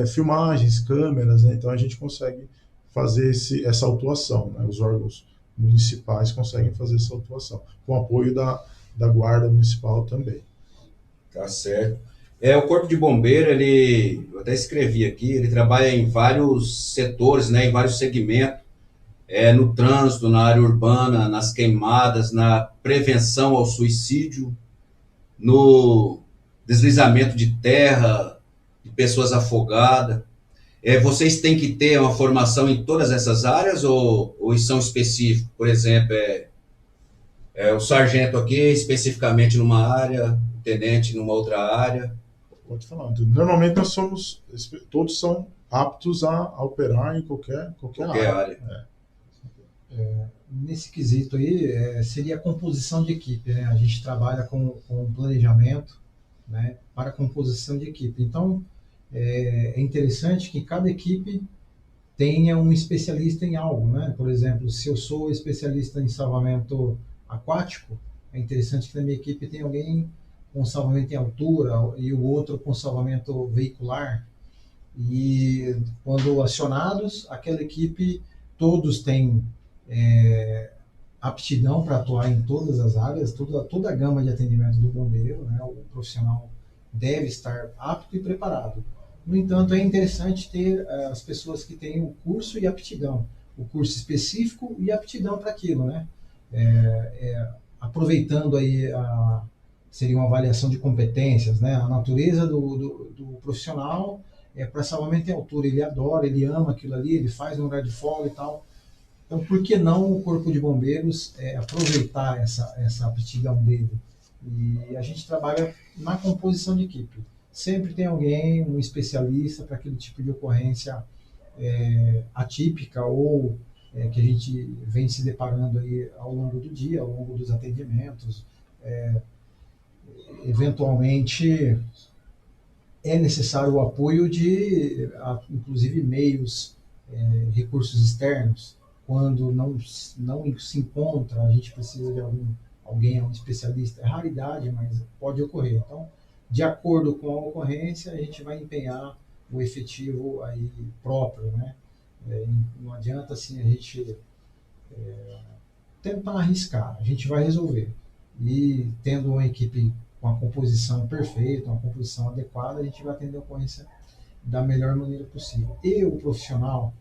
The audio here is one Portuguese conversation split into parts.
filmagens, câmeras, né? Então a gente consegue fazer essa autuação, né? Os órgãos municipais conseguem fazer essa autuação, com apoio da Guarda Municipal também. Tá certo. O Corpo de Bombeiro, eu até escrevi aqui, ele trabalha em vários setores, né, em vários segmentos, no trânsito, na área urbana, nas queimadas, na prevenção ao suicídio, no deslizamento de terra, de pessoas afogadas. Vocês têm que ter uma formação em todas essas áreas ou são específicos? Por exemplo, o sargento aqui especificamente numa área, o tenente numa outra área. Pode falar. Normalmente todos são aptos a operar em qualquer área. área. Nesse quesito aí, seria a composição de equipe, né? A gente trabalha com planejamento, né, para a composição de equipe. Então, é interessante que cada equipe tenha um especialista em algo, né? Por exemplo, se eu sou especialista em salvamento aquático, é interessante que na minha equipe tenha alguém com salvamento em altura e o outro com salvamento veicular. E quando acionados, aquela equipe, todos têm aptidão para atuar em todas as áreas, toda a gama de atendimento do bombeiro, né? O profissional deve estar apto e preparado. No entanto, é interessante ter as pessoas que têm o curso e aptidão, o curso específico e aptidão para aquilo, né? Aproveitando aí, seria uma avaliação de competências, né? A natureza do profissional para salvamento em altura, ele adora, ele ama aquilo ali, ele faz no lugar de folga e tal. Então, por que não o Corpo de Bombeiros aproveitar essa aptidão dele? E a gente trabalha na composição de equipe. Sempre tem alguém, um especialista para aquele tipo de ocorrência atípica ou que a gente vem se deparando aí ao longo do dia, ao longo dos atendimentos. Eventualmente, é necessário o apoio de, inclusive, meios, recursos externos. Quando não se encontra, a gente precisa de alguém, um especialista. É raridade, mas pode ocorrer. Então, de acordo com a ocorrência, a gente vai empenhar o efetivo aí próprio, né? Não adianta assim a gente tentar arriscar, a gente vai resolver. E tendo uma equipe com a composição perfeita, uma composição adequada, a gente vai atender a ocorrência da melhor maneira possível. E o profissional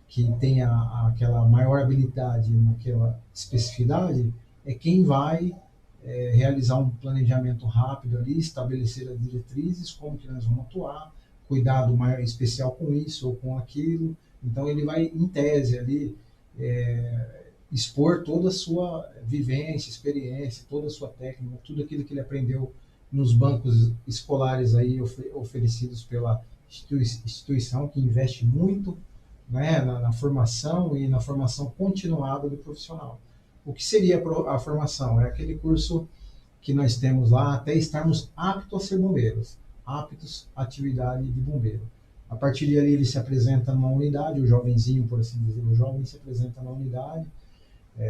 que tem aquela maior habilidade naquela especificidade é quem vai realizar um planejamento rápido ali, estabelecer as diretrizes, como que nós vamos atuar, cuidado maior especial com isso ou com aquilo. Então ele vai, em tese, ali expor toda a sua vivência, experiência, toda a sua técnica, tudo aquilo que ele aprendeu nos bancos escolares aí oferecidos pela instituição, que investe muito, né, na formação e na formação continuada do profissional. O que seria a formação? É aquele curso que nós temos lá até estarmos aptos a ser bombeiros, aptos à atividade de bombeiro. A partir dali ele se apresenta numa unidade, o jovenzinho, por assim dizer, o jovem se apresenta na unidade,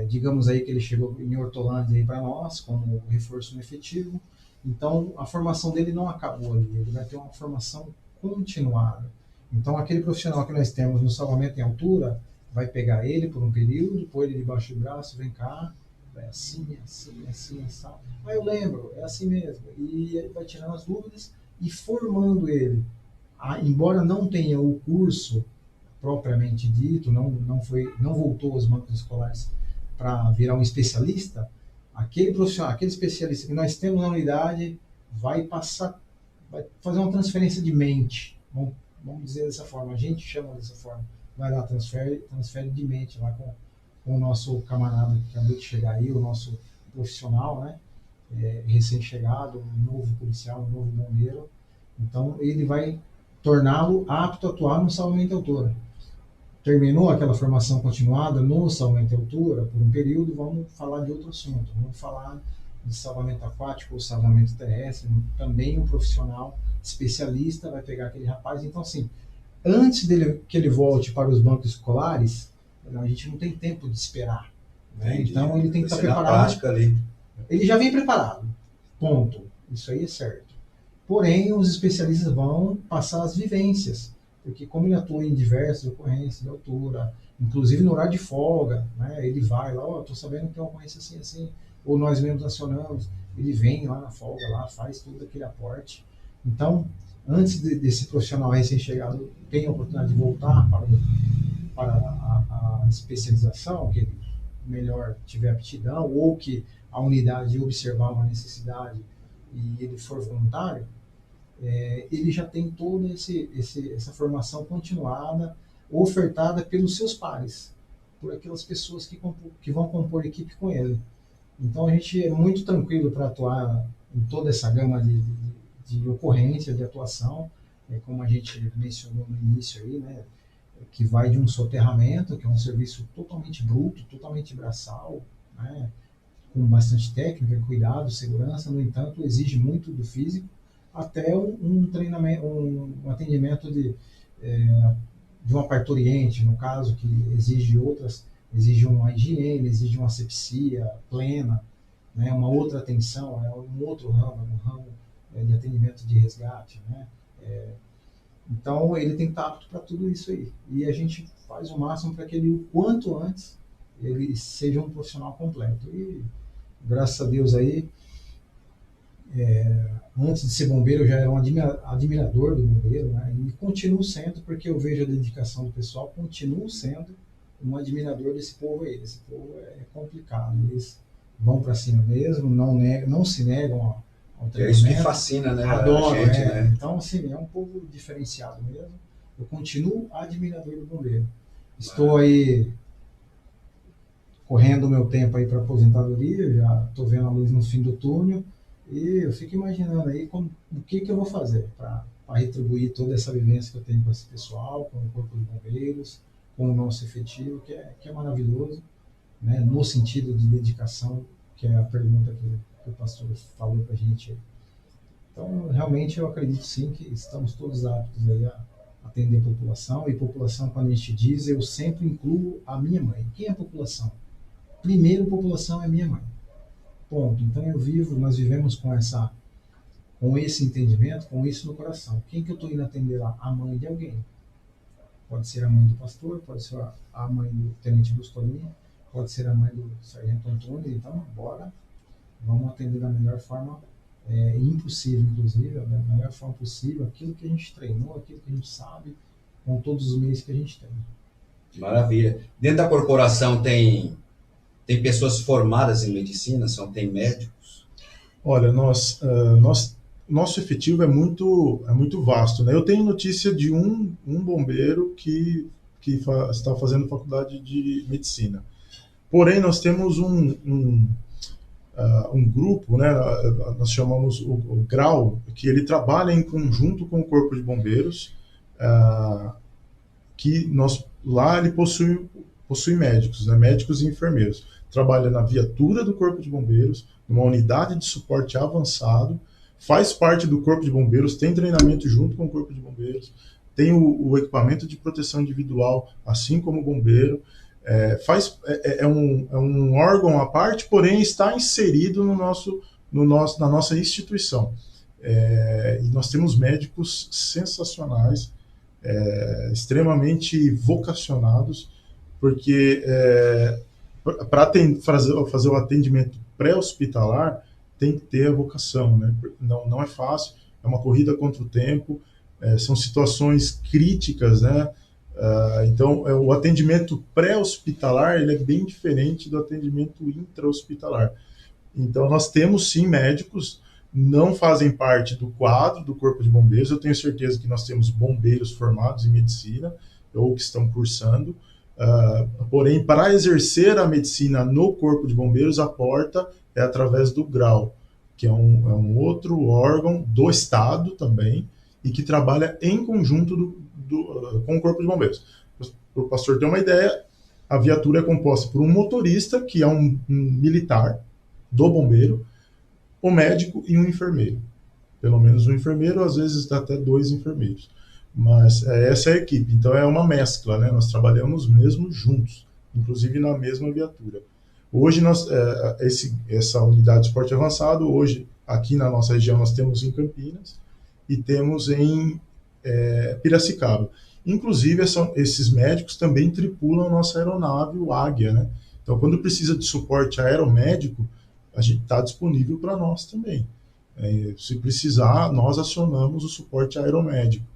digamos aí que ele chegou em Hortolândia para nós, como reforço no efetivo. Então a formação dele não acabou ali, ele vai ter uma formação continuada. Então aquele profissional que nós temos no salvamento em altura, vai pegar ele por um período, pôr ele debaixo do braço, vem cá, é assim, assim. Mas eu lembro, é assim mesmo. E ele vai tirando as dúvidas e formando ele. Embora não tenha o curso propriamente dito, não voltou aos bancos escolares para virar um especialista, aquele profissional, aquele especialista que nós temos na unidade vai fazer uma transferência de mente, vamos dizer dessa forma, a gente chama dessa forma, vai lá, transfere de mente lá com o nosso camarada que acabou de chegar aí, o nosso profissional, né, recém-chegado, um novo policial, um novo bombeiro. Então ele vai torná-lo apto a atuar no salvamento em altura. Terminou aquela formação continuada no salvamento em altura, por um período, vamos falar de outro assunto, vamos falar de salvamento aquático ou salvamento terrestre. Também um profissional especialista vai pegar aquele rapaz. Então, assim, antes que ele volte para os bancos escolares, a gente não tem tempo de esperar, né? Então ele tem que estar preparado. Ali. Ele já vem preparado, ponto. Isso aí é certo. Porém, os especialistas vão passar as vivências. porque como ele atua em diversas ocorrências de altura, inclusive no horário de folga, né, ele vai lá, ó, tô sabendo que tem uma ocorrência assim, assim, ou nós mesmos acionamos, ele vem lá na folga, lá, faz todo aquele aporte. Então, antes desse profissional recém-chegado ter a oportunidade de voltar para a especialização, que ele melhor tiver aptidão, ou que a unidade observar uma necessidade e ele for voluntário, ele já tem toda essa formação continuada, ofertada pelos seus pares, por aquelas pessoas que vão compor equipe com ele. Então a gente é muito tranquilo para atuar em toda essa gama de ocorrência, de atuação, como a gente mencionou no início aí, né, que vai de um soterramento, que é um serviço totalmente bruto, totalmente braçal, né, com bastante técnica, cuidado, segurança, no entanto, exige muito do físico, até um treinamento, um atendimento de uma parturiente, no caso, que exige uma higiene, exige uma asepsia plena, né, uma outra atenção, um outro ramo, um ramo de atendimento de resgate, né? Então ele tem que estar apto para tudo isso aí. E a gente faz o máximo para que ele, o quanto antes, ele seja um profissional completo. E graças a Deus aí, antes de ser bombeiro eu já era um admirador do bombeiro, né? E continuo sendo, porque eu vejo a dedicação do pessoal, continuo sendo um admirador desse povo aí. Esse povo é complicado, eles vão para cima mesmo, não se negam ao treinamento. É isso que fascina, né, Adoro, a gente, né? Então, assim, é um povo diferenciado mesmo. Eu continuo admirador do bombeiro. Estou aí correndo o meu tempo aí para aposentadoria, já estou vendo a luz no fim do túnel, e eu fico imaginando aí o que eu vou fazer para retribuir toda essa vivência que eu tenho com esse pessoal, com o Corpo de Bombeiros, com o nosso efetivo, que é maravilhoso, né, no sentido de dedicação, que é a pergunta que o pastor falou para a gente. Então, realmente, eu acredito sim que estamos todos aptos aí a atender a população, e população, quando a gente diz, eu sempre incluo a minha mãe. Quem é a população? Primeiro, a população é minha mãe. Ponto. Então, nós vivemos com esse entendimento, com isso no coração. Quem que eu estou indo atender lá? A mãe de alguém. Pode ser a mãe do pastor, pode ser a mãe do tenente Bustolini, pode ser a mãe do sargento Antônio. Então, vamos atender da melhor forma impossível, inclusive, da melhor forma possível, aquilo que a gente treinou, aquilo que a gente sabe, com todos os meios que a gente tem. Maravilha. Dentro da corporação tem pessoas formadas em medicina, tem médicos? Olha, nosso efetivo é muito vasto, né? Eu tenho notícia de um bombeiro que está fazendo faculdade de medicina. Porém, nós temos um grupo, né? Nós chamamos o GRAU, que ele trabalha em conjunto com o Corpo de Bombeiros, que lá ele possui médicos, né? Médicos e enfermeiros. Trabalha na viatura do Corpo de Bombeiros, numa unidade de suporte avançado, faz parte do Corpo de Bombeiros, tem treinamento junto com o Corpo de Bombeiros, tem o equipamento de proteção individual, assim como o bombeiro. É um órgão à parte, porém está inserido na nossa instituição. E nós temos médicos sensacionais, extremamente vocacionados, porque para fazer o atendimento pré-hospitalar tem que ter a vocação, né? Não é fácil, é uma corrida contra o tempo, são situações críticas, né? Então, o atendimento pré-hospitalar ele é bem diferente do atendimento intra-hospitalar. Então, nós temos sim médicos, não fazem parte do quadro do Corpo de Bombeiros. Eu tenho certeza que nós temos bombeiros formados em medicina ou que estão cursando. Porém, para exercer a medicina no Corpo de Bombeiros, a porta é através do GRAU, que é um outro órgão do Estado também, e que trabalha em conjunto com o Corpo de Bombeiros. Para o pastor ter uma ideia, a viatura é composta por um motorista, que é um militar do bombeiro, o médico e um enfermeiro. Pelo menos um enfermeiro, às vezes até 2 enfermeiros. Mas essa é a equipe. Então é uma mescla, né? Nós trabalhamos mesmo juntos, inclusive na mesma viatura. Hoje, essa unidade de suporte avançado, hoje, aqui na nossa região, nós temos em Campinas e temos em Piracicaba. Inclusive, esses médicos também tripulam nossa aeronave, o Águia, né? Então, quando precisa de suporte aeromédico, a gente está disponível para nós também. Se precisar, nós acionamos o suporte aeromédico,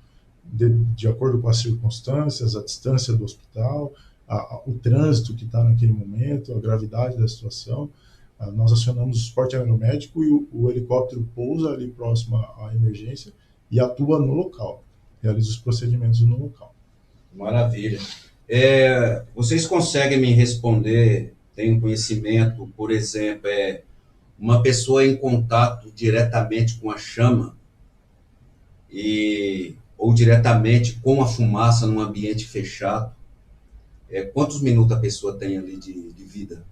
de acordo com as circunstâncias, a distância do hospital, o trânsito que está naquele momento, a gravidade da situação. Nós acionamos o suporte aeromédico e o helicóptero pousa ali próximo à emergência e atua no local, realiza os procedimentos no local. Maravilha. Vocês conseguem me responder, tem conhecimento, por exemplo, uma pessoa em contato diretamente com a chama ou diretamente com a fumaça num ambiente fechado, quantos minutos a pessoa tem ali de vida?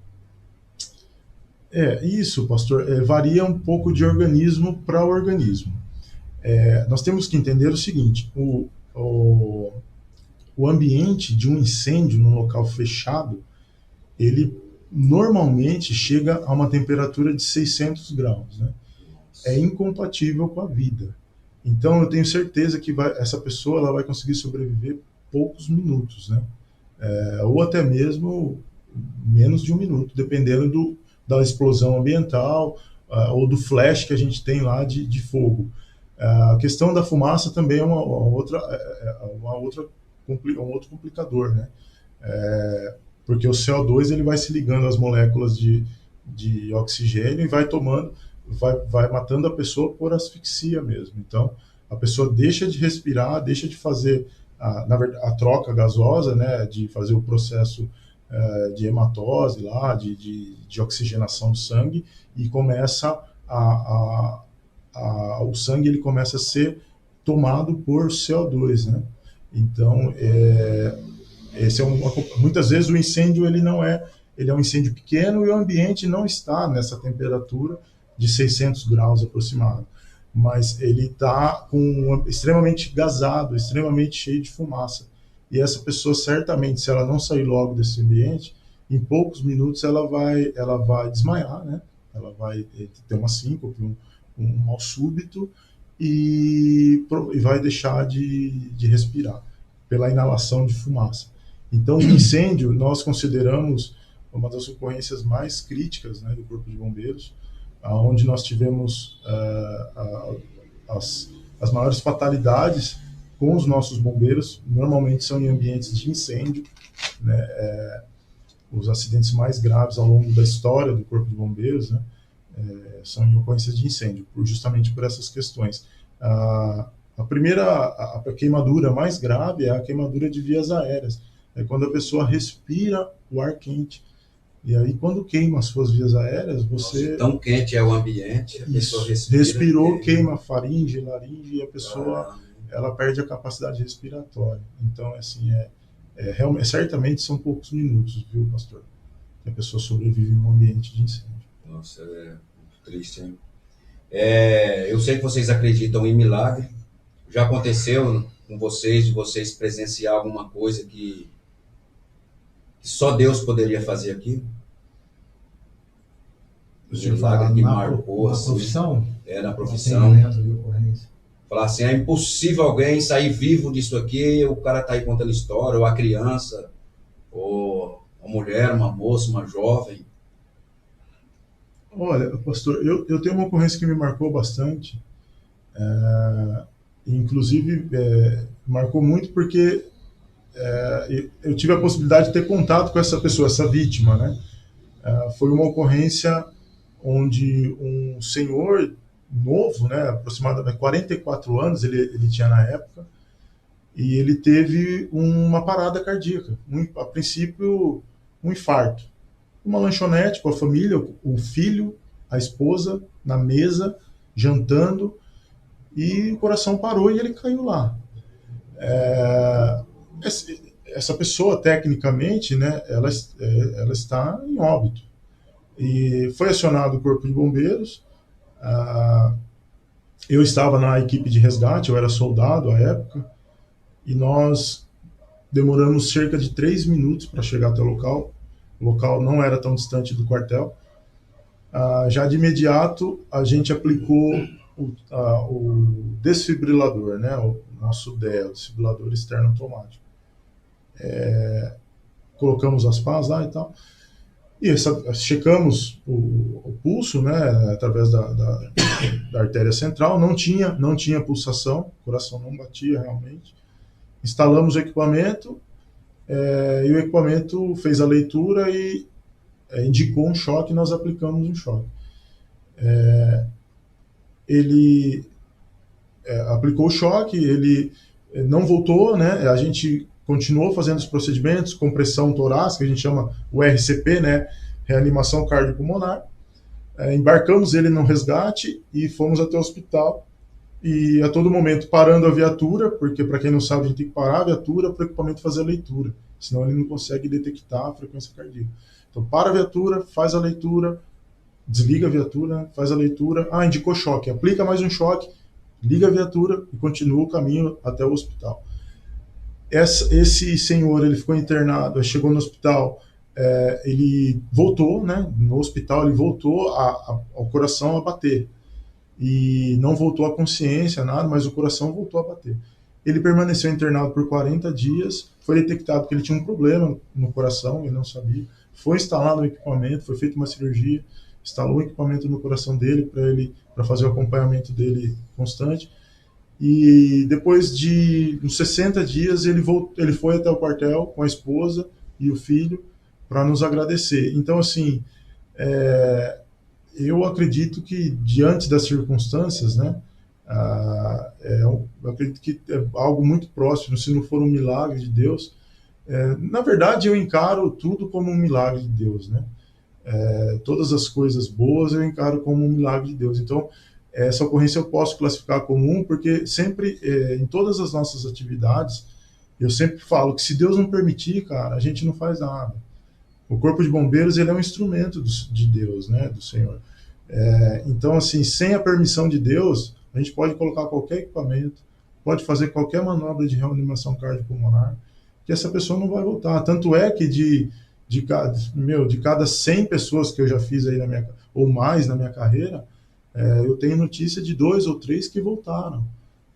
Isso, pastor, varia um pouco de organismo para organismo. Nós temos que entender o seguinte, o ambiente de um incêndio num local fechado, ele normalmente chega a uma temperatura de 600 graus, né? É incompatível com a vida. Então, eu tenho certeza que essa pessoa ela vai conseguir sobreviver poucos minutos, né? Ou até mesmo menos de um minuto, dependendo da explosão ambiental ou do flash que a gente tem lá de fogo. A questão da fumaça também é um outro complicador, né? Porque o CO2 ele vai se ligando às moléculas de oxigênio e vai matando a pessoa por asfixia mesmo. Então, a pessoa deixa de respirar, deixa de fazer na verdade, a troca gasosa, né, de fazer o processo de hematose lá, de oxigenação do sangue, e começa o sangue ele começa a ser tomado por CO2, né? Então, muitas vezes o incêndio ele é um incêndio pequeno e o ambiente não está nessa temperatura de 600 graus aproximado, mas ele está extremamente gasado, extremamente cheio de fumaça. E essa pessoa certamente, se ela não sair logo desse ambiente, em poucos minutos ela vai desmaiar, né? Ela vai ter uma síncope, um mal súbito e vai deixar de respirar pela inalação de fumaça. Então, o incêndio nós consideramos uma das ocorrências mais críticas, né, do Corpo de Bombeiros, onde nós tivemos as maiores fatalidades com os nossos bombeiros. Normalmente são em ambientes de incêndio, né? Os acidentes mais graves ao longo da história do Corpo de Bombeiros, né, são em ocorrências de incêndio, justamente por essas questões. A queimadura mais grave é a queimadura de vias aéreas. É quando a pessoa respira o ar quente. E aí, quando queima as suas vias aéreas, você... Tão quente é o ambiente, a pessoa respira... Respirou, queima faringe, laringe, e a pessoa ela perde a capacidade respiratória. Então, assim, realmente, certamente são poucos minutos, viu, pastor? Que a pessoa sobrevive em um ambiente de incêndio. Nossa, é muito triste, hein? Eu sei que vocês acreditam em milagre. Já aconteceu com vocês, de vocês presenciar alguma coisa que só Deus poderia fazer aquilo? Milagre que marcou, assim. Profissão? Na profissão. Falar assim, é impossível alguém sair vivo disso aqui, o cara tá aí contando história, ou a criança, ou uma mulher, uma moça, uma jovem. Olha, pastor, eu tenho uma ocorrência que me marcou bastante, inclusive marcou muito porque eu tive a possibilidade de ter contato com essa pessoa, essa vítima, né? Foi uma ocorrência onde um senhor novo, né, aproximadamente 44 anos ele tinha na época, e ele teve uma parada cardíaca, a princípio um infarto. Uma lanchonete com a família, o filho, a esposa, na mesa, jantando, e o coração parou e ele caiu lá. Essa pessoa, tecnicamente, né, ela está em óbito. E foi acionado o Corpo de Bombeiros. Eu estava na equipe de resgate, eu era soldado à época, e nós demoramos cerca de 3 minutos para chegar até o local. O local não era tão distante do quartel. Já de imediato, a gente aplicou o desfibrilador, né? nosso DEA, o desfibrilador externo automático. Colocamos as pás lá e tal, e checamos o pulso, né, através da artéria central, não tinha pulsação, o coração não batia realmente. Instalamos o equipamento, e o equipamento fez a leitura e indicou um choque, e nós aplicamos um choque. Ele aplicou o choque, ele não voltou, né? A gente continuou fazendo os procedimentos, compressão torácica, a gente chama o RCP, né? Reanimação cardiopulmonar. Embarcamos ele no resgate e fomos até o hospital. E a todo momento parando a viatura, porque para quem não sabe, a gente tem que parar a viatura para o equipamento fazer a leitura, senão ele não consegue detectar a frequência cardíaca. Então para a viatura, faz a leitura, desliga a viatura, faz a leitura, indicou choque, aplica mais um choque, liga a viatura e continua o caminho até o hospital. Esse senhor, ele ficou internado, chegou no hospital, ele voltou, né? No hospital ele voltou ao coração a bater. E não voltou à consciência, nada, mas o coração voltou a bater. Ele permaneceu internado por 40 dias, foi detectado que ele tinha um problema no coração, ele não sabia. Foi instalado um equipamento, foi feita uma cirurgia, instalou um equipamento no coração dele para fazer o acompanhamento dele constante. E depois de uns 60 dias, ele foi até o quartel com a esposa e o filho para nos agradecer. Então, assim, eu acredito que, diante das circunstâncias, né, eu acredito que é algo muito próximo, se não for um milagre de Deus. Na verdade, eu encaro tudo como um milagre de Deus, né? Todas as coisas boas eu encaro como um milagre de Deus. Então, essa ocorrência eu posso classificar como porque sempre, em todas as nossas atividades, eu sempre falo que se Deus não permitir, cara, a gente não faz nada. O Corpo de Bombeiros, ele é um instrumento de Deus, né, do Senhor. Então, assim, sem a permissão de Deus, a gente pode colocar qualquer equipamento, pode fazer qualquer manobra de reanimação cardiopulmonar, que essa pessoa não vai voltar. Tanto é que de cada 100 pessoas que eu já fiz aí ou mais na minha carreira, eu tenho notícia de 2 ou 3 que voltaram,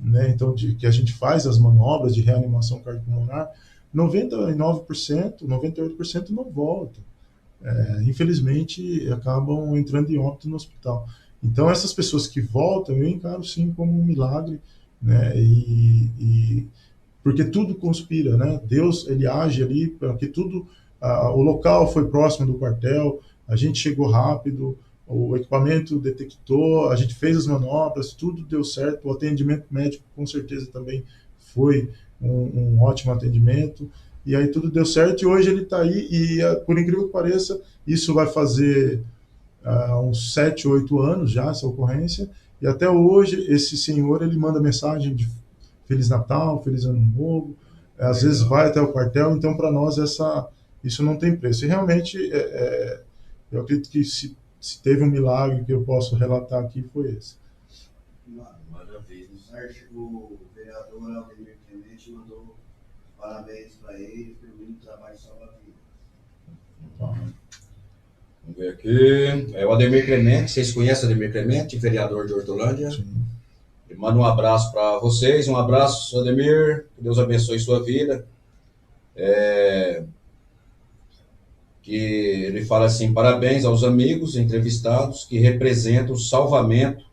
né? Então, que a gente faz as manobras de reanimação cardiopulmonar, 99%, 98% não volta. Infelizmente, acabam entrando em óbito no hospital. Então, essas pessoas que voltam, eu encaro sim como um milagre, né? Porque tudo conspira, né? Deus, ele age ali, porque tudo, o local foi próximo do quartel, a gente chegou rápido, o equipamento detectou, a gente fez as manobras, tudo deu certo, o atendimento médico com certeza também foi um ótimo atendimento, e aí tudo deu certo, e hoje ele está aí, e por incrível que pareça, isso vai fazer uns 7, 8 anos já, essa ocorrência, e até hoje esse senhor, ele manda mensagem de Feliz Natal, Feliz Ano Novo, às vezes vai até o quartel, então para nós isso não tem preço. E realmente, eu acredito que se teve um milagre que eu posso relatar aqui, foi esse. Maravilha. O vereador Aldemir Clemente mandou parabéns para ele pelo muito trabalho salva-vida. Vamos ver aqui. O Aldemir Clemente, vocês conhecem o Aldemir Clemente, vereador de Hortolândia? Sim. Ele manda um abraço para vocês, um abraço, Aldemir, que Deus abençoe sua vida. Que ele fala assim: parabéns aos amigos entrevistados que representam o salvamento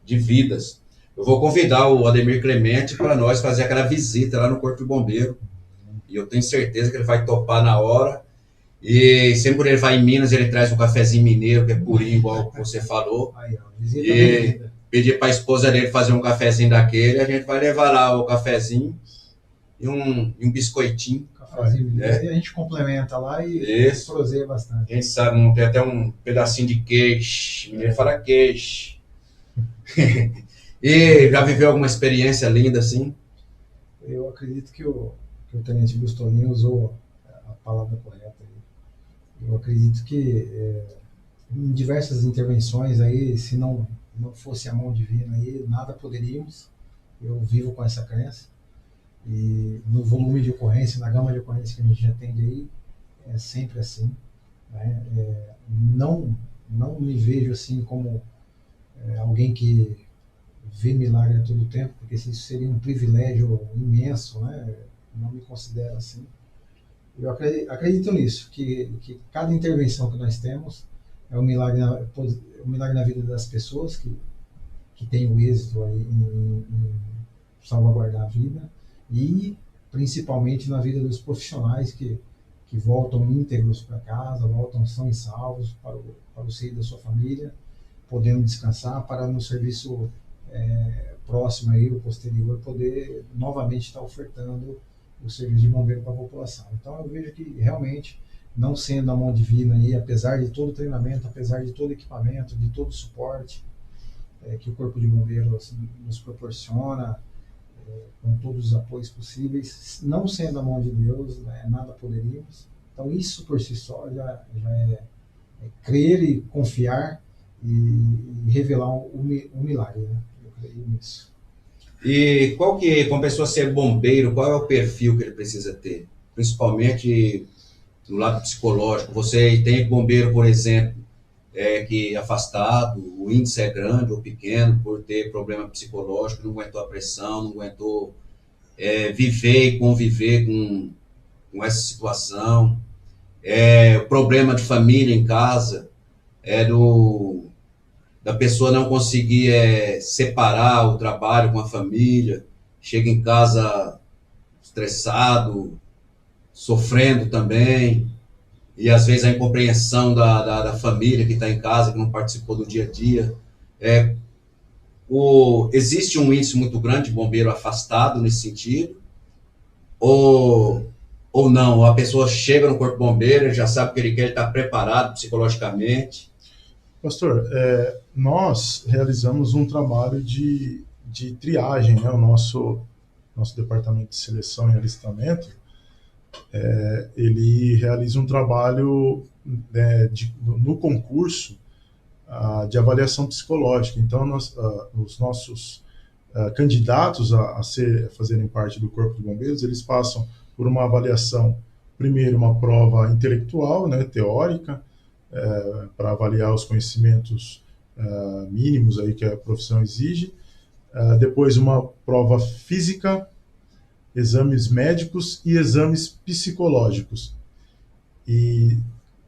de vidas. Eu vou convidar o Aldemir Clemente para nós fazer aquela visita lá no Corpo de Bombeiro, e eu tenho certeza que ele vai topar na hora. E sempre quando ele vai em Minas, ele traz um cafezinho mineiro, que é purinho, igual você falou. E pedir para a esposa dele fazer um cafezinho daquele, a gente vai levar lá o cafezinho e um biscoitinho. E a gente complementa lá e proseia bastante. A gente sabe, tem até um pedacinho de queijo, ele fala queijo. E já viveu alguma experiência linda assim? Eu acredito que o Tenente Gustolinho usou a palavra correta. Eu acredito que em diversas intervenções aí, se não fosse a mão divina aí, nada poderíamos. Eu vivo com essa crença. E no volume de ocorrência, na gama de ocorrência que a gente atende aí, é sempre assim, né? Não me vejo assim como alguém que ver milagre a todo tempo, porque isso seria um privilégio imenso, né? Não me considero assim. Eu acredito nisso, que cada intervenção que nós temos é um milagre na vida das pessoas que tem o êxito aí em salvaguardar a vida e principalmente na vida dos profissionais que voltam íntegros para casa, voltam são e salvos para o seio da sua família, podendo descansar para no serviço próximo aí, o posterior, poder novamente estar ofertando o serviço de bombeiro para a população. Então eu vejo que realmente, não sendo a mão divina aí, apesar de todo o treinamento, apesar de todo o equipamento, de todo o suporte que o Corpo de Bombeiros nos proporciona, com todos os apoios possíveis, não sendo a mão de Deus, né, nada poderíamos. Então isso por si só já é crer e confiar e revelar um milagre, né? Eu creio nisso. E qual que, com a pessoa ser bombeiro, qual é o perfil que ele precisa ter? Principalmente no lado psicológico. Você tem bombeiro, por exemplo, que afastado, o índice é grande ou pequeno por ter problema psicológico, não aguentou a pressão, não aguentou viver e conviver com essa situação. Problema de família em casa, da pessoa não conseguir separar o trabalho com a família, chega em casa estressado, sofrendo também, e às vezes a incompreensão da família que está em casa, que não participou do dia a dia. Existe um índice muito grande de bombeiro afastado nesse sentido, ou não? A pessoa chega no Corpo de Bombeiro, ele já sabe o que ele quer, ele está preparado psicologicamente. Pastor, nós realizamos um trabalho de triagem, né? O nosso departamento de seleção e alistamento, ele realiza um trabalho no concurso de avaliação psicológica. Então, os nossos candidatos a fazerem parte do Corpo de Bombeiros, eles passam por uma avaliação, primeiro uma prova intelectual, né, teórica, para avaliar os conhecimentos mínimos aí que a profissão exige, depois uma prova física, exames médicos e exames psicológicos. E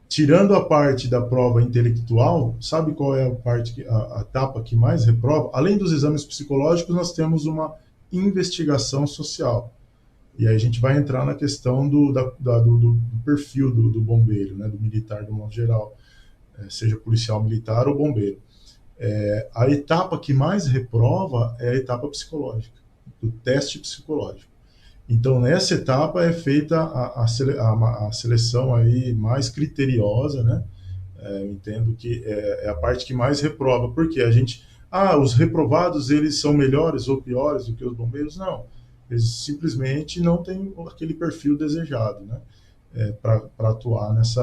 tirando a parte da prova intelectual, sabe qual é a etapa que mais reprova? Além dos exames psicológicos, nós temos uma investigação social. E aí a gente vai entrar na questão do perfil do bombeiro, né, do militar, do modo geral, seja policial militar ou bombeiro. A etapa que mais reprova é a etapa psicológica, do teste psicológico. Então, nessa etapa é feita a seleção aí mais criteriosa, né? Eu entendo que é a parte que mais reprova, porque os reprovados, eles são melhores ou piores do que os bombeiros? Não. Eles simplesmente não têm aquele perfil desejado, né, para atuar nessa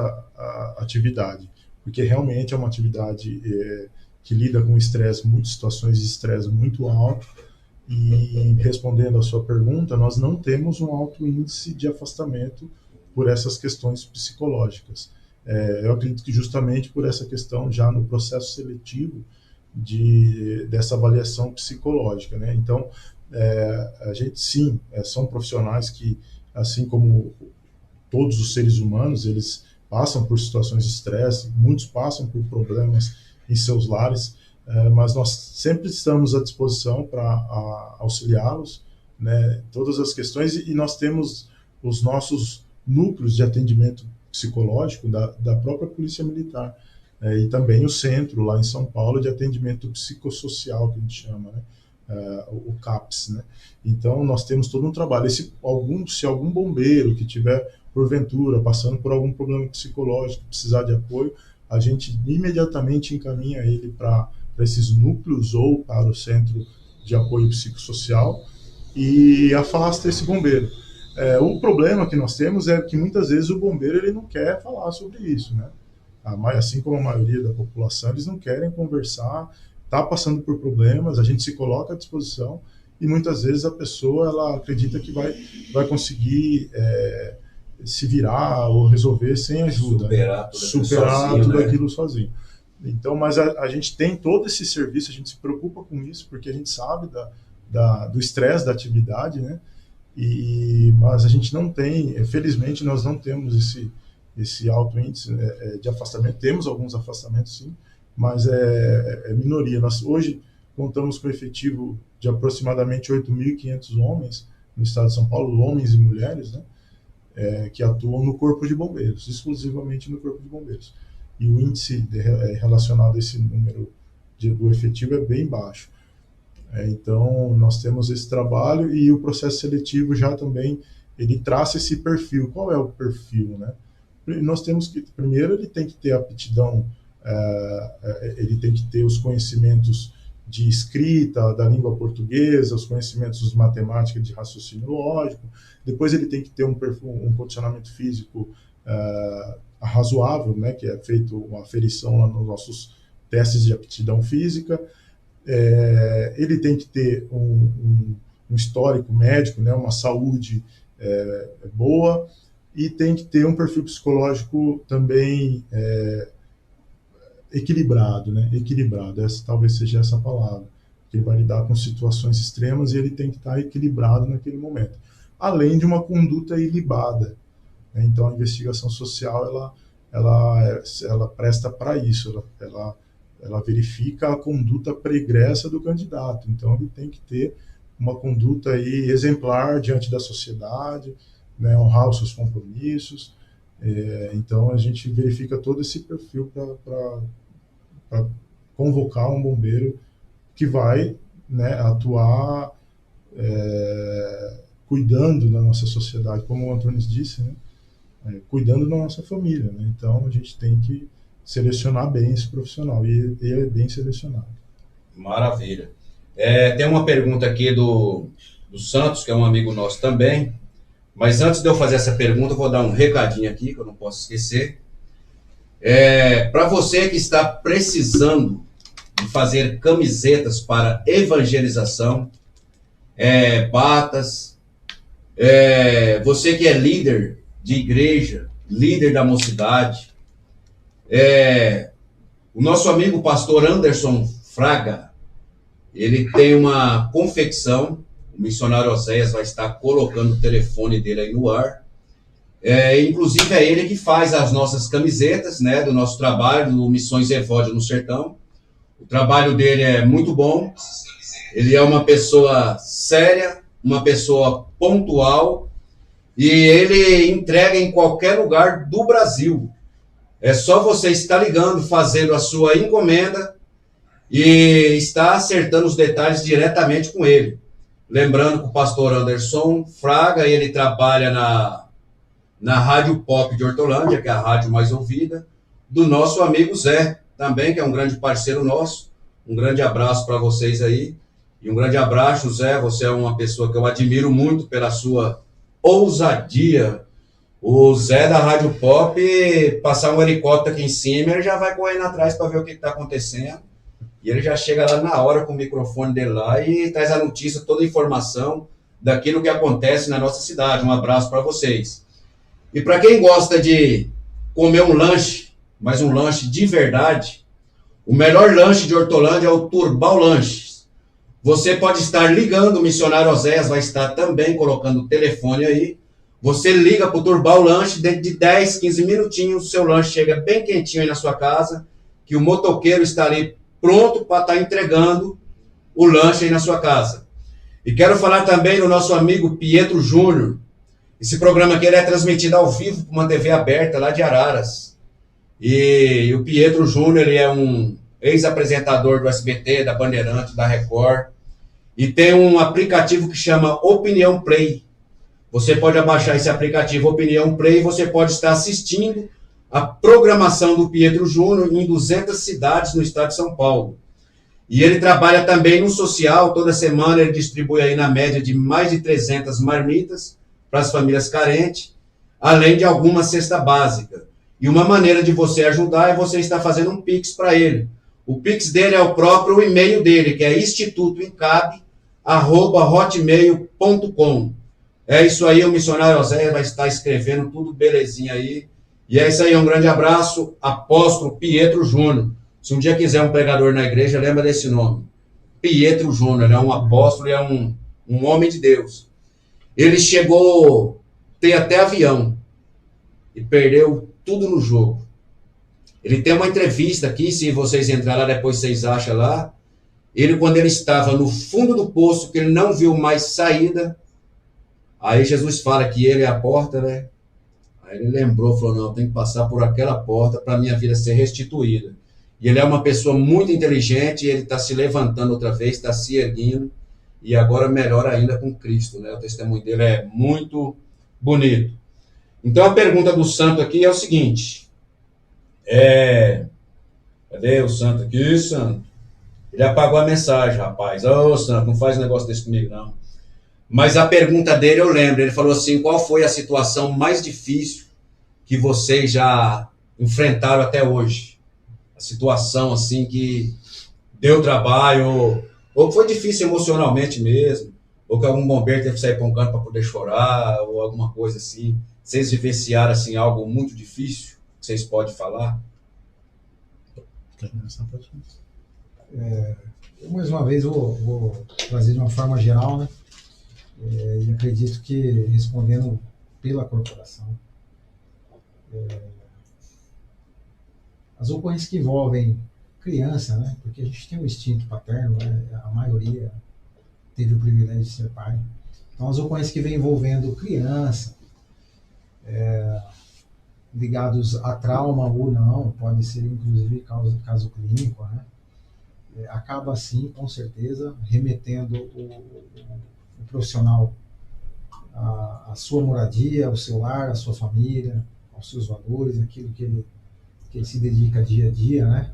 atividade, porque realmente é uma atividade que lida com estresse, muitas situações de estresse muito alto, e respondendo à sua pergunta, nós não temos um alto índice de afastamento por essas questões psicológicas. Eu acredito que justamente por essa questão já no processo seletivo dessa avaliação psicológica, né? Então, a gente sim, são profissionais que, assim como todos os seres humanos, eles passam por situações de estresse, muitos passam por problemas em seus lares, mas nós sempre estamos à disposição para auxiliá-los, né, todas as questões, e nós temos os nossos núcleos de atendimento psicológico da própria Polícia Militar, e também o centro lá em São Paulo de atendimento psicossocial, que a gente chama, né? O CAPS, né? Então nós temos todo um trabalho. Se algum bombeiro que tiver porventura passando por algum problema psicológico, precisar de apoio, a gente imediatamente encaminha ele para esses núcleos ou para o centro de apoio psicossocial e afasta esse bombeiro. O problema que nós temos é que muitas vezes o bombeiro ele não quer falar sobre isso, né? Assim como a maioria da população, eles não querem conversar, está passando por problemas, a gente se coloca à disposição e muitas vezes a pessoa ela acredita que vai conseguir se virar ou resolver sem ajuda, superar tudo aquilo sozinho. Então, mas a gente tem todo esse serviço, a gente se preocupa com isso, porque a gente sabe do estresse da atividade, né? Mas a gente não tem, felizmente, nós não temos esse alto índice de afastamento. Temos alguns afastamentos, sim, mas é minoria. Nós hoje contamos com efetivo de aproximadamente 8.500 homens no estado de São Paulo, homens e mulheres, né? Que atuam no Corpo de Bombeiros, exclusivamente no Corpo de Bombeiros. E o índice relacionado a esse número do efetivo é bem baixo. Então, nós temos esse trabalho e o processo seletivo já também, ele traça esse perfil. Qual é o perfil, né? Nós temos que, primeiro, ele tem que ter aptidão, ele tem que ter os conhecimentos de escrita da língua portuguesa, os conhecimentos de matemática, de raciocínio lógico. Depois ele tem que ter um condicionamento físico razoável, né, que é feito uma aferição lá nos nossos testes de aptidão física. Ele tem que ter um histórico médico, né, uma saúde boa, e tem que ter um perfil psicológico também equilibrado, né? Equilibrado, talvez seja essa palavra. Ele vai lidar com situações extremas e ele tem que estar equilibrado naquele momento. Além de uma conduta ilibada, né? Então, a investigação social, ela presta para isso, ela verifica a conduta pregressa do candidato. Então, ele tem que ter uma conduta aí exemplar diante da sociedade, né? Honrar os seus compromissos. Então, a gente verifica todo esse perfil para convocar um bombeiro que vai, né, atuar cuidando da nossa sociedade, como o Antônio disse, né, cuidando da nossa família. Né? Então, a gente tem que selecionar bem esse profissional, e ele é bem selecionado. Maravilha. Tem uma pergunta aqui do Santos, que é um amigo nosso também, mas antes de eu fazer essa pergunta, eu vou dar um recadinho aqui, que eu não posso esquecer. Para você que está precisando de fazer camisetas para evangelização, batas, você que é líder de igreja, líder da mocidade, o nosso amigo pastor Anderson Fraga, ele tem uma confecção, o missionário Oséias vai estar colocando o telefone dele aí no ar. Inclusive é ele que faz as nossas camisetas, né, do nosso trabalho, do Missões Evódia no Sertão. O trabalho dele é muito bom, ele é uma pessoa séria, uma pessoa pontual, e ele entrega em qualquer lugar do Brasil. É só você estar ligando, fazendo a sua encomenda e estar acertando os detalhes diretamente com ele. Lembrando que o pastor Anderson Fraga, ele trabalha na Rádio Pop de Hortolândia, que é a rádio mais ouvida, do nosso amigo Zé, também, que é um grande parceiro nosso. Um grande abraço para vocês aí. E um grande abraço, Zé. Você é uma pessoa que eu admiro muito pela sua ousadia. O Zé da Rádio Pop, passar um helicóptero aqui em cima, ele já vai correndo atrás para ver o que está acontecendo. E ele já chega lá na hora com o microfone dele lá e traz a notícia, toda a informação daquilo que acontece na nossa cidade. Um abraço para vocês. E para quem gosta de comer um lanche, mas um lanche de verdade, o melhor lanche de Hortolândia é o Turbal Lanches. Você pode estar ligando, o missionário Oséias vai estar também colocando o telefone aí. Você liga para o Turbal Lanche, dentro de 10, 15 minutinhos, o seu lanche chega bem quentinho aí na sua casa, que o motoqueiro está ali pronto para estar entregando o lanche aí na sua casa. E quero falar também do nosso amigo Pietro Júnior. Esse programa aqui ele é transmitido ao vivo por uma TV aberta lá de Araras. E o Pietro Júnior, ele é um ex-apresentador do SBT, da Bandeirantes, da Record. E tem um aplicativo que chama Opinião Play. Você pode abaixar esse aplicativo Opinião Play e você pode estar assistindo a programação do Pietro Júnior em 200 cidades no estado de São Paulo. E ele trabalha também no social, toda semana ele distribui aí na média de mais de 300 marmitas para as famílias carentes, além de alguma cesta básica. E uma maneira de você ajudar é você estar fazendo um Pix para ele. O Pix dele é o próprio e-mail dele, que é institutoencabe@hotmail.com. É isso aí, o missionário Oséias vai estar escrevendo tudo belezinha aí. E é isso aí, um grande abraço, apóstolo Pietro Júnior. Se um dia quiser um pregador na igreja, lembra desse nome. Pietro Júnior, ele é um apóstolo, é um homem de Deus. Ele chegou, tem até avião, e perdeu tudo no jogo. Ele tem uma entrevista aqui, se vocês entrarem lá, depois vocês acham lá. Ele, quando ele estava no fundo do poço, que ele não viu mais saída, aí Jesus fala que ele é a porta, né? Aí ele lembrou, falou, não, eu tenho que passar por aquela porta para a minha vida ser restituída. E ele é uma pessoa muito inteligente, ele está se levantando outra vez, está se erguendo, e agora melhor ainda com Cristo, né? O testemunho dele é muito bonito. Então a pergunta do santo aqui é o seguinte, cadê o santo aqui, santo? Ele apagou a mensagem, rapaz. Ô, santo, não faz um negócio desse comigo, não. Mas a pergunta dele eu lembro, ele falou assim, qual foi a situação mais difícil que vocês já enfrentaram até hoje? A situação assim que deu trabalho, ou foi difícil emocionalmente mesmo, ou que algum bombeiro teve que sair para um canto para poder chorar, ou alguma coisa assim. Vocês vivenciaram assim, algo muito difícil que vocês podem falar? Eu, mais uma vez, vou trazer de uma forma geral, né? E acredito que, respondendo pela corporação, as ocorrências que envolvem criança, né? Porque a gente tem um instinto paterno, né? A maioria teve o privilégio de ser pai. Então, as ocorrências que vêm envolvendo criança, ligados a trauma ou não, pode ser inclusive caso clínico, né? Acaba assim, com certeza, remetendo o profissional à sua moradia, ao seu lar, à sua família, aos seus valores, aquilo que ele se dedica dia a dia, né?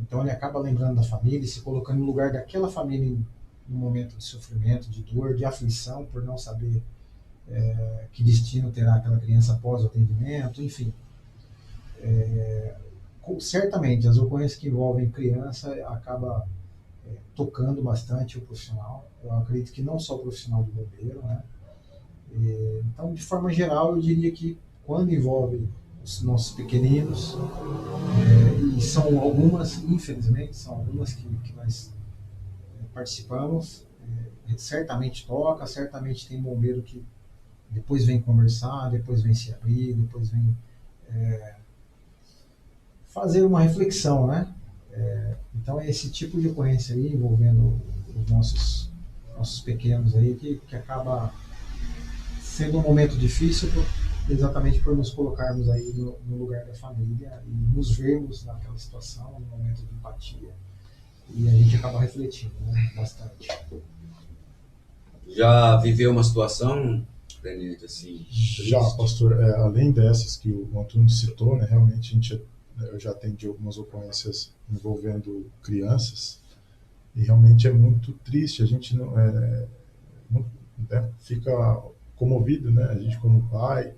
Então ele acaba lembrando da família e se colocando no lugar daquela família em um momento de sofrimento, de dor, de aflição, por não saber que destino terá aquela criança após o atendimento, enfim. Certamente, as ocorrências que envolvem criança acaba tocando bastante o profissional. Eu acredito que não só o profissional de bombeiro, né? Então, de forma geral, eu diria que quando envolve os nossos pequeninos, e são algumas, infelizmente, são algumas que nós participamos, certamente toca, certamente tem bombeiro que depois vem conversar, depois vem se abrir, depois vem fazer uma reflexão, né? Então é esse tipo de ocorrência aí envolvendo os nossos pequenos aí que acaba sendo um momento difícil exatamente por nos colocarmos aí no lugar da família e nos vermos naquela situação, no momento de empatia, e a gente acaba refletindo, né? Bastante. Já viveu uma situação, Tenente, assim? Já, pastor, além dessas que o Antônio citou, né, realmente eu já atendi algumas ocorrências envolvendo crianças e realmente é muito triste, a gente não fica comovido, né, a gente como pai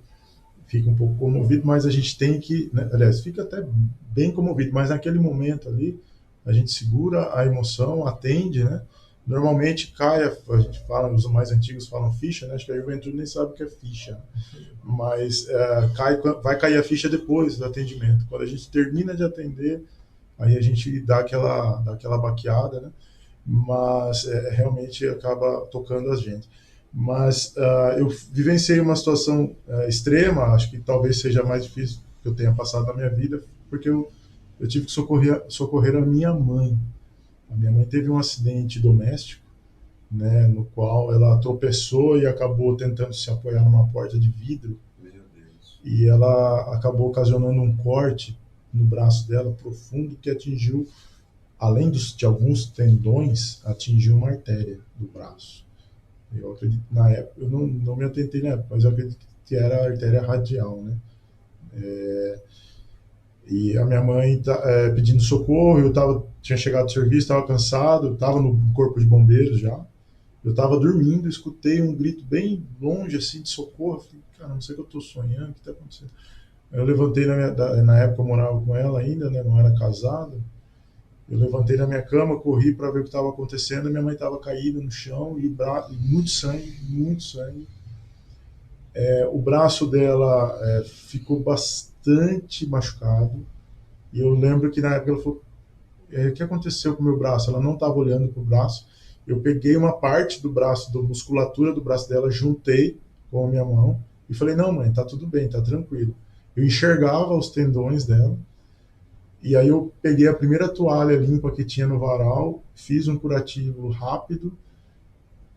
fica um pouco comovido, mas a gente tem que, né, aliás, fica até bem comovido, mas naquele momento ali a gente segura a emoção, atende, né. Normalmente a gente fala, os mais antigos falam ficha, né? Acho que a juventude nem sabe o que é ficha, mas vai cair a ficha depois do atendimento. Quando a gente termina de atender, aí a gente dá aquela baqueada, né? Mas realmente acaba tocando a gente. Mas eu vivenciei uma situação extrema, acho que talvez seja a mais difícil que eu tenha passado na minha vida, porque eu tive que socorrer a minha mãe. A minha mãe teve um acidente doméstico, né, no qual ela tropeçou e acabou tentando se apoiar numa porta de vidro. Meu Deus. E ela acabou ocasionando um corte no braço dela profundo que atingiu, além de alguns tendões, atingiu uma artéria do braço. Eu acredito, na época, eu não me atentei na época, mas eu acredito que era a artéria radial, né? E a minha mãe pedindo socorro, tinha chegado do serviço, estava cansado, estava no corpo de bombeiros já. Eu estava dormindo, escutei um grito bem longe, assim, de socorro. Eu falei, cara, não sei o que eu estou sonhando, o que está acontecendo? Eu levantei, na época eu morava com ela ainda, né, não era casado. Eu levantei na minha cama, corri para ver o que estava acontecendo, e minha mãe estava caída no chão, e muito sangue, muito sangue. O braço dela ficou bastante machucado, e eu lembro que na época ela falou, o que aconteceu com o meu braço? Ela não estava olhando para o braço. Eu peguei uma parte do braço, da musculatura do braço dela, juntei com a minha mão e falei, não, mãe, tá tudo bem, tá tranquilo. Eu enxergava os tendões dela, e aí eu peguei a primeira toalha limpa que tinha no varal, fiz um curativo rápido,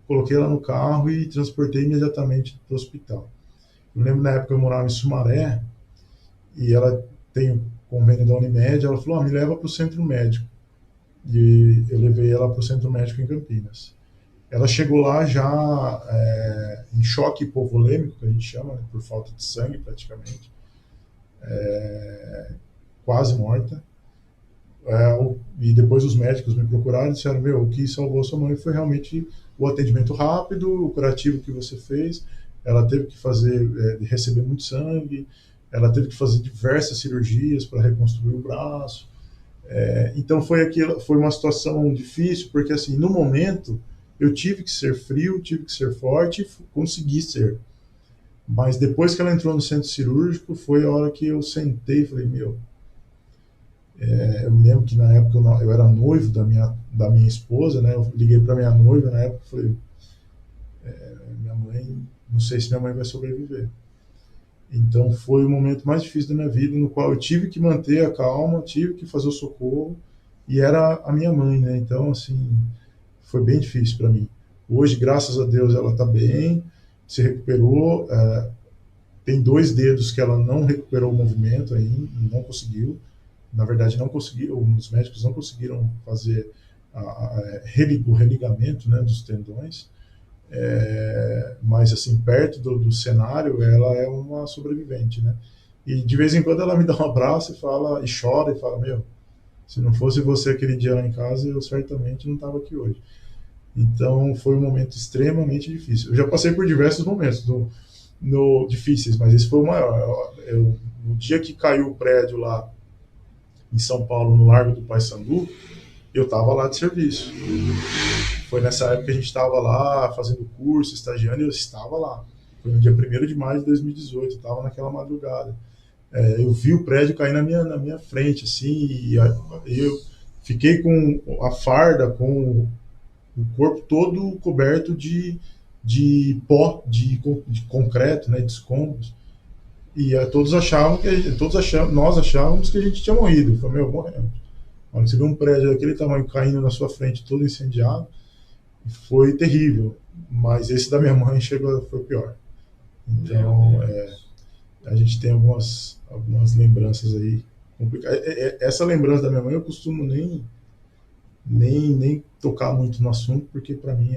coloquei ela no carro e transportei imediatamente para o hospital. Eu lembro na época eu morava em Sumaré, e ela tem o convênio da Unimed, ela falou, me leva para o centro médico. E eu levei ela para o centro médico em Campinas. Ela chegou lá já em choque hipovolêmico, que a gente chama, né, por falta de sangue praticamente, quase morta. E depois os médicos me procuraram e disseram, o que salvou sua mãe foi realmente o atendimento rápido, o curativo que você fez. Ela teve que receber muito sangue, ela teve que fazer diversas cirurgias para reconstruir o braço. Então foi uma situação difícil, porque assim, no momento eu tive que ser frio, tive que ser forte e consegui ser. Mas depois que ela entrou no centro cirúrgico, foi a hora que eu sentei e falei, eu me lembro que na época eu era noivo da minha esposa, né? Eu liguei para minha noiva na época e falei, minha mãe, não sei se minha mãe vai sobreviver. Então foi o momento mais difícil da minha vida, no qual eu tive que manter a calma, tive que fazer o socorro, e era a minha mãe, né? Então, assim, foi bem difícil para mim. Hoje, graças a Deus, ela está bem, se recuperou. Tem 2 dedos que ela não recuperou o movimento ainda, não conseguiu. Na verdade, não conseguiu, os médicos não conseguiram fazer o religamento, né, dos tendões. Mas assim, perto do cenário, ela é uma sobrevivente, né? E de vez em quando ela me dá um abraço e chora e fala, se não fosse você aquele dia lá em casa, eu certamente não estava aqui hoje. Então foi um momento extremamente difícil. Eu já passei por diversos momentos difíceis, mas esse foi o maior. No dia que caiu o prédio lá em São Paulo, no Largo do Paissandu, eu estava lá de serviço. Foi nessa época que a gente estava lá fazendo curso, estagiando, e eu estava lá. Foi no dia 1º de maio de 2018, eu estava naquela madrugada. Eu vi o prédio cair na minha frente, assim, e eu fiquei com a farda, com o corpo todo coberto de pó, de concreto, né, de escombros. E nós achávamos que a gente tinha morrido. Eu falei, morremos. Quando você vê um prédio daquele tamanho caindo na sua frente, todo incendiado, foi terrível. Mas esse da minha mãe foi pior. Então, a gente tem algumas lembranças aí complicadas. Essa lembrança da minha mãe eu costumo nem tocar muito no assunto, porque para mim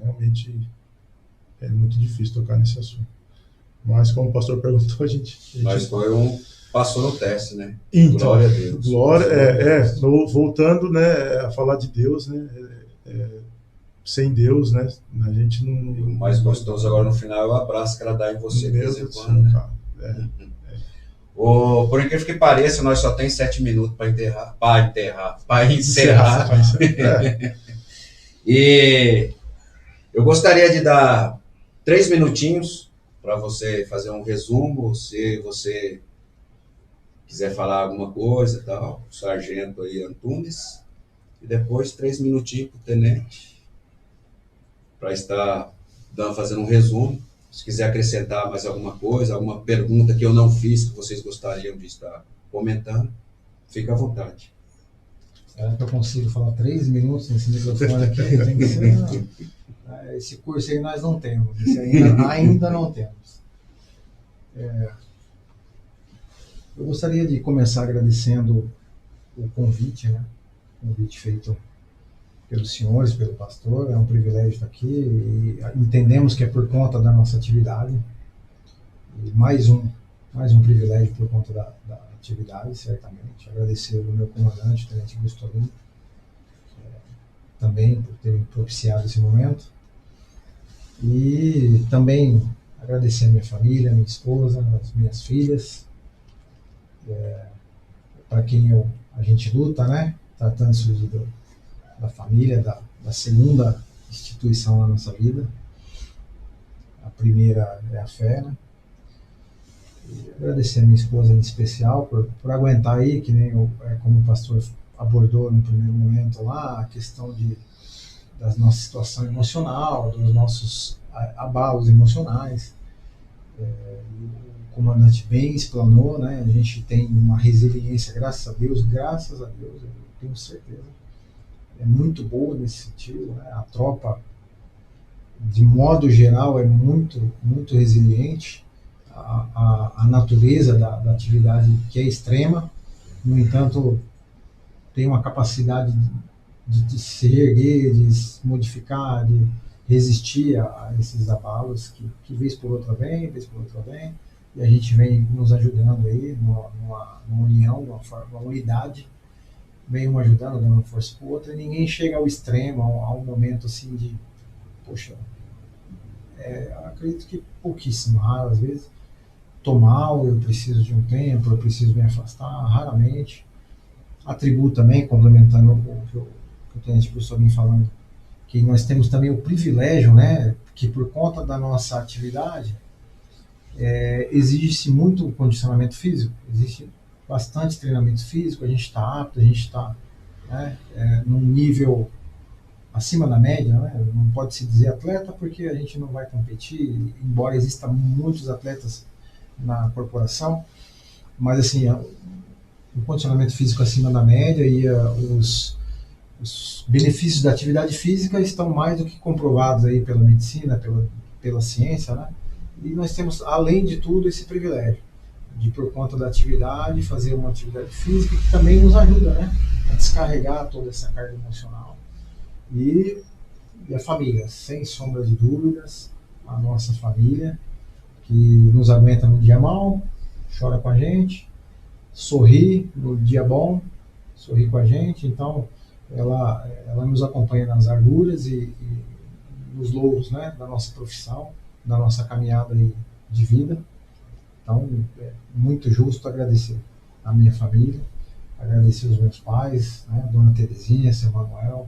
realmente muito difícil tocar nesse assunto. Mas como o pastor perguntou, a gente Mas passou no teste, né? Então, glória a Deus. Voltando, né, a falar de Deus, né? Sem Deus, né? A gente não. E o mais gostoso agora no final é o abraço que ela dá em você de vez em quando, né? Cara. Por incrível que pareça, nós só tem 7 minutos para encerrar. E eu gostaria de dar 3 minutinhos para você fazer um resumo, se você quiser falar alguma coisa, tal, o sargento aí, Antunes, e depois 3 minutinhos para o tenente, para estar fazendo um resumo. Se quiser acrescentar mais alguma coisa, alguma pergunta que eu não fiz, que vocês gostariam de estar comentando, fica à vontade. Será que eu consigo falar 3 minutos nesse microfone aqui? Tem que ser, esse curso aí nós não temos, esse ainda não temos. Eu gostaria de começar agradecendo o convite, né? O convite feito pelos senhores, pelo pastor. É um privilégio estar aqui e entendemos que é por conta da nossa atividade. E mais um privilégio por conta da atividade, certamente. Agradecer ao meu comandante, o tenente Gustolino, também por ter propiciado esse momento. E também agradecer a minha família, a minha esposa, as minhas filhas, para quem a gente luta, né? Tratando-se da família, da segunda instituição na nossa vida. A primeira é a fé, né? E agradecer a minha esposa em especial por aguentar aí, que nem como o pastor abordou no primeiro momento lá, a questão da nossa situação emocional, dos nossos abalos emocionais. O comandante bem explanou, né? A gente tem uma resiliência, graças a Deus, eu tenho certeza, é muito boa nesse sentido, né? A tropa, de modo geral, é muito, muito resiliente. A natureza da atividade que é extrema, no entanto, tem uma capacidade de se reerguer, de se modificar, de resistir a esses abalos que vez por outra vem, e a gente vem nos ajudando aí, numa união, numa unidade, vem um ajudando, dando força para o outro, e ninguém chega ao extremo, a um momento assim de, poxa, acredito que pouquíssimo, raro, às vezes, tô mal, eu preciso de um tempo, eu preciso me afastar, raramente. Atribuo também, complementando o que o tenente professor vem falando, que nós temos também o privilégio, né, que por conta da nossa atividade, exige-se muito condicionamento físico, existe bastante treinamento físico, a gente está apto, a gente está, né, num nível acima da média, né? Não pode se dizer atleta porque a gente não vai competir, embora existam muitos atletas na corporação, mas assim, um condicionamento físico acima da média e os benefícios da atividade física estão mais do que comprovados aí pela medicina, pela ciência, né? E nós temos, além de tudo, esse privilégio de, por conta da atividade, fazer uma atividade física que também nos ajuda, né, a descarregar toda essa carga emocional. E a família, sem sombra de dúvidas, a nossa família, que nos aguenta no dia mal, chora com a gente, sorri no dia bom, sorri com a gente. Então, ela nos acompanha nas agruras e nos louros, né, da nossa profissão, da nossa caminhada de vida. Então, é muito justo agradecer a minha família, agradecer os meus pais, né, Dona Terezinha, Seu Manuel,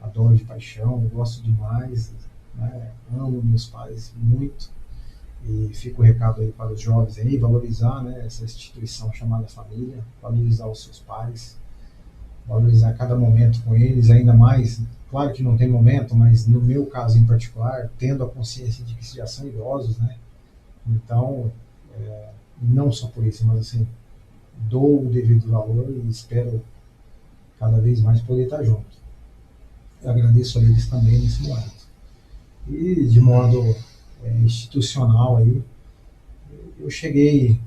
adoro de paixão, gosto demais, né, amo meus pais muito, e fica o recado aí para os jovens aí, valorizar, né, essa instituição chamada família, valorizar os seus pais, valorizar cada momento com eles, ainda mais, claro que não tem momento, mas no meu caso em particular, tendo a consciência de que já são idosos, né, então, não só por isso, mas assim, dou o devido valor e espero cada vez mais poder estar junto. Eu agradeço a eles também nesse momento. E de modo institucional aí, eu cheguei,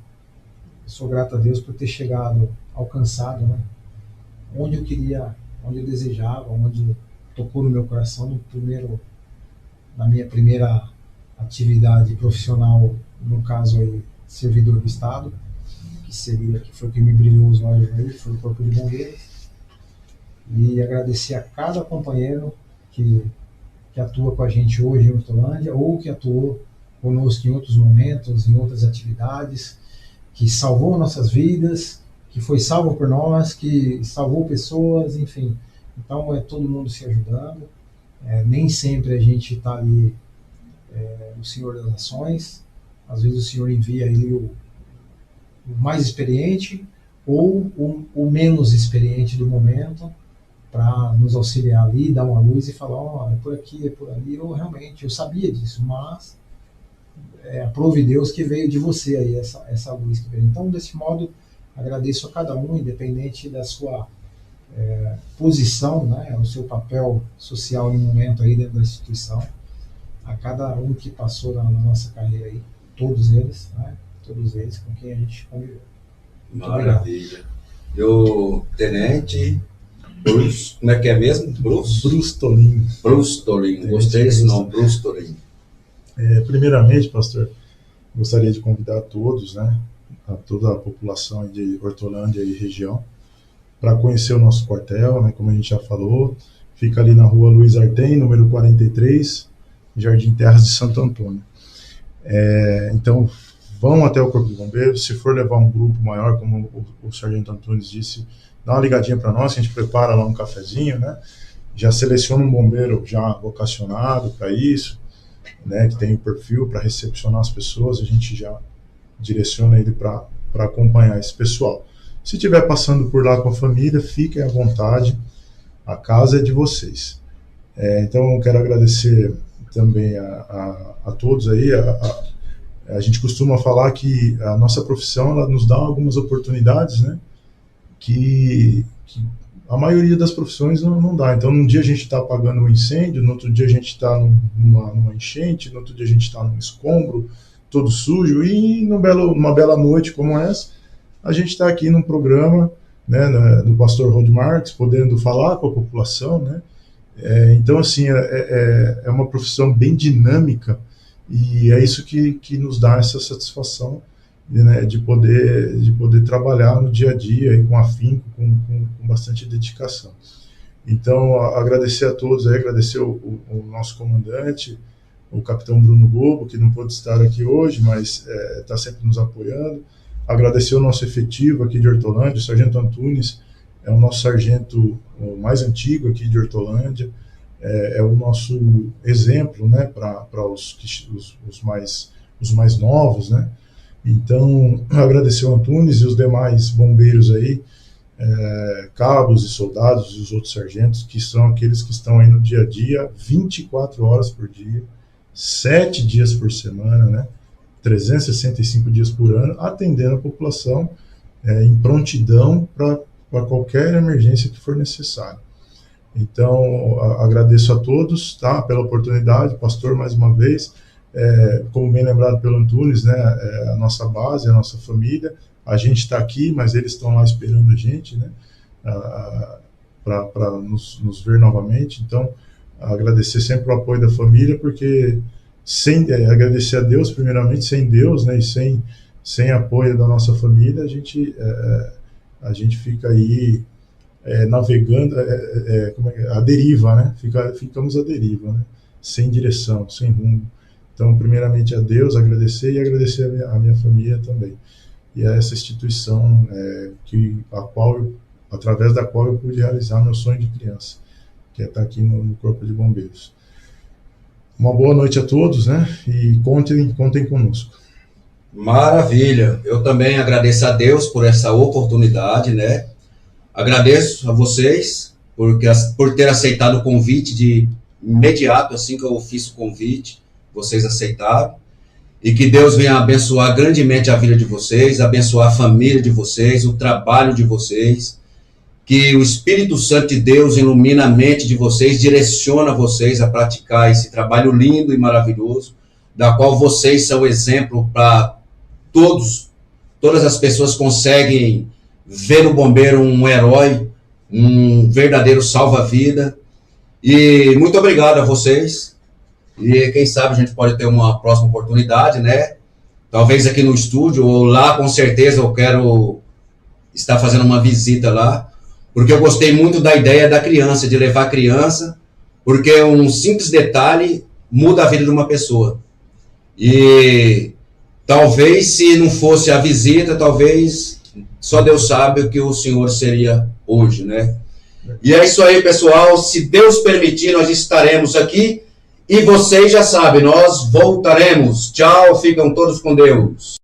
sou grato a Deus por ter chegado, alcançado, né, onde eu queria, onde eu desejava, onde tocou no meu coração na minha primeira atividade profissional, no caso aí, servidor do Estado, que foi o que me brilhou os olhos aí, foi o Corpo de Bombeiros. E agradecer a cada companheiro que atua com a gente hoje em Hortolândia, ou que atuou conosco em outros momentos, em outras atividades, que salvou nossas vidas, que foi salvo por nós, que salvou pessoas, enfim. Então é todo mundo se ajudando. Nem sempre a gente está ali o Senhor das Nações. Às vezes o Senhor envia ele o mais experiente ou o menos experiente do momento, para nos auxiliar ali, dar uma luz e falar, é por aqui, é por ali. Eu sabia disso, mas aprove Deus que veio de você aí, essa luz que veio. Então, desse modo, agradeço a cada um, independente da sua posição, né, o seu papel social no momento aí dentro da instituição, a cada um que passou na nossa carreira aí, todos eles com quem a gente conviveu. Maravilha. E o tenente Bruce, como é que é mesmo? Bruce Tolim. Bruce Tolim, gostei desse nome, Bruce Tolim. Primeiramente, pastor, gostaria de convidar todos, né, a toda a população de Hortolândia e região, para conhecer o nosso quartel, né, como a gente já falou, fica ali na rua Luiz Artem, número 43, Jardim Terras de Santo Antônio. Então, vão até o Corpo de Bombeiros. Se for levar um grupo maior, como o Sargento Antunes disse, dá uma ligadinha para nós, a gente prepara lá um cafezinho, né? Já seleciona um bombeiro já vocacionado para isso, né? Que tem o perfil para recepcionar as pessoas, a gente já direciona ele para acompanhar esse pessoal. Se estiver passando por lá com a família, fiquem à vontade, a casa é de vocês. Então, eu quero agradecer também a todos aí. A gente costuma falar que a nossa profissão ela nos dá algumas oportunidades, né, que a maioria das profissões não dá. Então, num dia a gente está apagando um incêndio, no outro dia a gente está numa enchente, no outro dia a gente está num escombro, todo sujo, e numa bela noite como essa, a gente está aqui num programa, né, do pastor Rod Marks, podendo falar com a população, né? Então, assim, é uma profissão bem dinâmica, e é isso que nos dá essa satisfação, né, de poder trabalhar no dia a dia e com afinco, com bastante dedicação. Então, agradecer a todos aí, agradecer o nosso comandante, o capitão Bruno Bobo, que não pôde estar aqui hoje, mas está sempre nos apoiando. Agradecer o nosso efetivo aqui de Hortolândia, o Sargento Antunes, é o nosso sargento mais antigo aqui de Hortolândia, é o nosso exemplo, né, para os mais novos, né. Então, agradecer o Antunes e os demais bombeiros aí, cabos e soldados e os outros sargentos, que são aqueles que estão aí no dia a dia, 24 horas por dia, 7 dias por semana, né, 365 dias por ano, atendendo a população em prontidão para qualquer emergência que for necessária. Então, agradeço a todos, tá, pela oportunidade, pastor, mais uma vez, como bem lembrado pelo Antunes, né, a nossa base, a nossa família, a gente está aqui, mas eles estão lá esperando a gente, né, para nos ver novamente. Então, agradecer sempre o apoio da família, porque agradecer a Deus, primeiramente, sem Deus, né, e sem apoio da nossa família, a gente fica aí navegando à deriva, né, ficamos à deriva, né, sem direção, sem rumo. Então, primeiramente a Deus, agradecer e agradecer a minha família também. E a essa instituição através da qual eu pude realizar meu sonho de criança, que é estar aqui no Corpo de Bombeiros. Uma boa noite a todos, né? E contem conosco. Maravilha. Eu também agradeço a Deus por essa oportunidade, né? Agradeço a vocês por ter aceitado o convite de imediato, assim que eu fiz o convite, vocês aceitaram. E que Deus venha abençoar grandemente a vida de vocês, abençoar a família de vocês, o trabalho de vocês. Que o Espírito Santo de Deus ilumina a mente de vocês, direciona vocês a praticar esse trabalho lindo e maravilhoso, da qual vocês são exemplo para todas as pessoas conseguem ver no bombeiro um herói, um verdadeiro salva-vida. E muito obrigado a vocês. E quem sabe a gente pode ter uma próxima oportunidade, né? Talvez aqui no estúdio, ou lá com certeza eu quero estar fazendo uma visita lá. Porque eu gostei muito da ideia da criança, de levar a criança, porque um simples detalhe muda a vida de uma pessoa. E talvez se não fosse a visita, talvez só Deus sabe o que o Senhor seria hoje, né? E é isso aí, pessoal. Se Deus permitir, nós estaremos aqui. E vocês já sabem, nós voltaremos. Tchau, ficam todos com Deus.